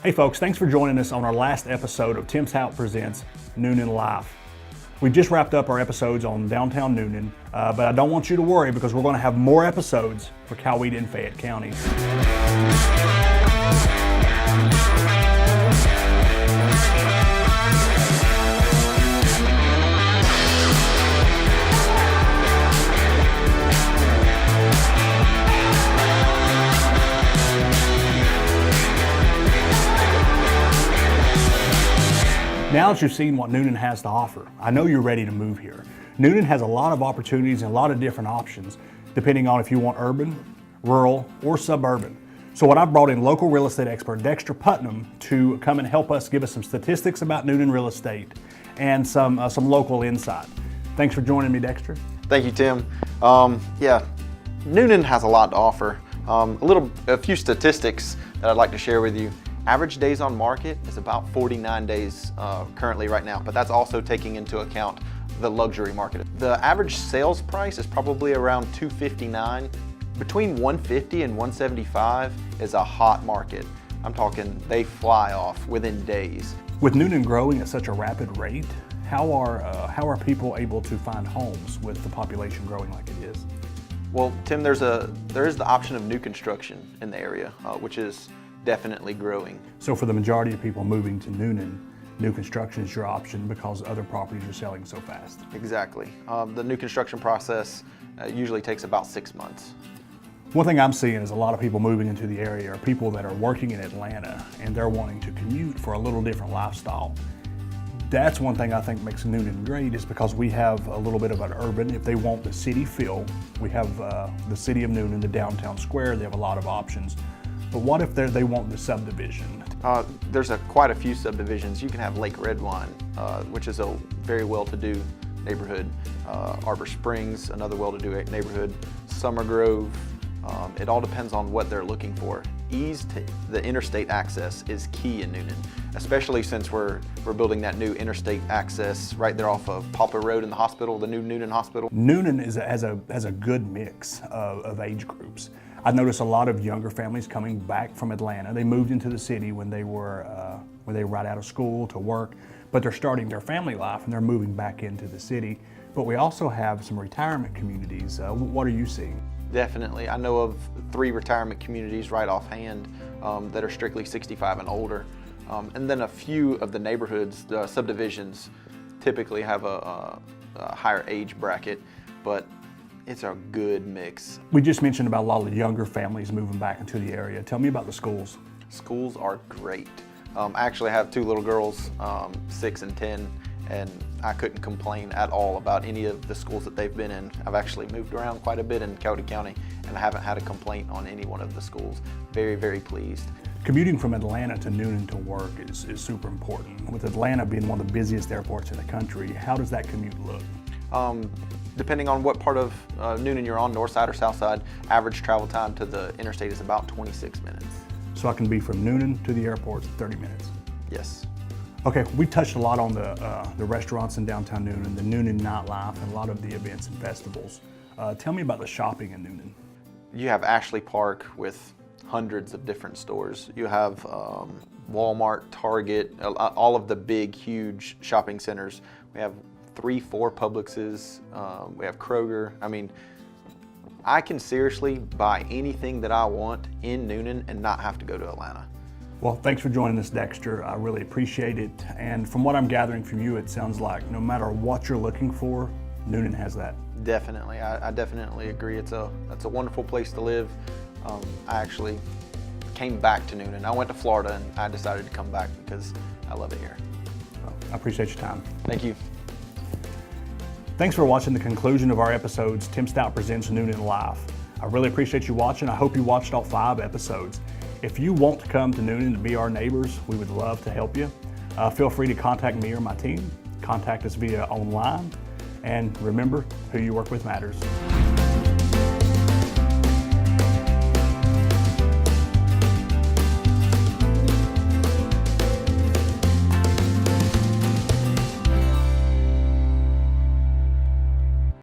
Hey folks, thanks for joining us on our last episode of Tim Stout Presents Newnan Live. We just wrapped up our episodes on downtown Newnan, but I don't want you to worry because we're going to have more episodes for Coweta and Fayette counties. Now that you've seen what Newnan has to offer, I know you're ready to move here. Newnan has a lot of opportunities and a lot of different options, depending on if you want urban, rural, or suburban. So what I've brought in local real estate expert Dexter Putnam to come and help us, give us some statistics about Newnan real estate and some local insight. Thanks for joining me, Dexter. Thank you, Tim. Newnan has a lot to offer. A few statistics that I'd like to share with you. Average days on market is about 49 days currently right now, but that's also taking into account the luxury market. The average sales price is probably around $259. Between $150 and $175 is a hot market. I'm talking they fly off within days. With Newnan growing at such a rapid rate, how are people able to find homes with the population growing like it is? Well, Tim, there is the option of new construction in the area, which is definitely growing. So for the majority of people moving to Newnan, new construction is your option because other properties are selling so fast. Exactly. The new construction process usually takes about 6 months. One thing I'm seeing is a lot of people moving into the area are people that are working in Atlanta and they're wanting to commute for a little different lifestyle. That's one thing I think makes Newnan great is because we have a little bit of an urban, if they want the city feel, we have the city of Newnan, the downtown square, they have a lot of options. But what if they want the subdivision? There's quite a few subdivisions. You can have Lake Redwine, which is a very well-to-do neighborhood. Arbor Springs, another well-to-do neighborhood. Summer Grove. It all depends on what they're looking for. Ease to the interstate access is key in Newnan, especially since we're building that new interstate access right there off of Poplar Road in the hospital, the new Newnan Hospital. Newnan has a good mix of age groups. I've noticed a lot of younger families coming back from Atlanta. They moved into the city when they were right out of school to work, but they're starting their family life and they're moving back into the city. But we also have some retirement communities. What are you seeing? Definitely. I know of 3 retirement communities right offhand that are strictly 65 and older. And then a few of the neighborhoods, the subdivisions, typically have a higher age bracket, but it's a good mix. We just mentioned about a lot of the younger families moving back into the area. Tell me about the schools. Schools are great. I actually have 2 little girls, 6 and 10, and I couldn't complain at all about any of the schools that they've been in. I've actually moved around quite a bit in Coweta County, and I haven't had a complaint on any one of the schools. Very, very pleased. Commuting from Atlanta to Newnan to work is super important. With Atlanta being one of the busiest airports in the country, how does that commute look? Depending on what part of Newnan you're on, north side or south side, average travel time to the interstate is about 26 minutes. So I can be from Newnan to the airport in 30 minutes? Yes. Okay, we touched a lot on the restaurants in downtown Newnan, the Newnan nightlife, and a lot of the events and festivals. Tell me about the shopping in Newnan. You have Ashley Park with hundreds of different stores. You have Walmart, Target, all of the big, huge shopping centers. We have 3-4 Publixes, we have Kroger. I mean, I can seriously buy anything that I want in Newnan and not have to go to Atlanta. Well, thanks for joining us, Dexter. I really appreciate it. And from what I'm gathering from you, it sounds like no matter what you're looking for, Newnan has that. Definitely, I definitely agree. It's a wonderful place to live. I actually came back to Newnan. I went to Florida and I decided to come back because I love it here. Well, I appreciate your time. Thank you. Thanks for watching the conclusion of our episodes, Tim Stout Presents Newnan Live. I really appreciate you watching. I hope you watched all 5 episodes. If you want to come to Newnan to be our neighbors, we would love to help you. Feel free to contact me or my team. Contact us via online. And remember, who you work with matters.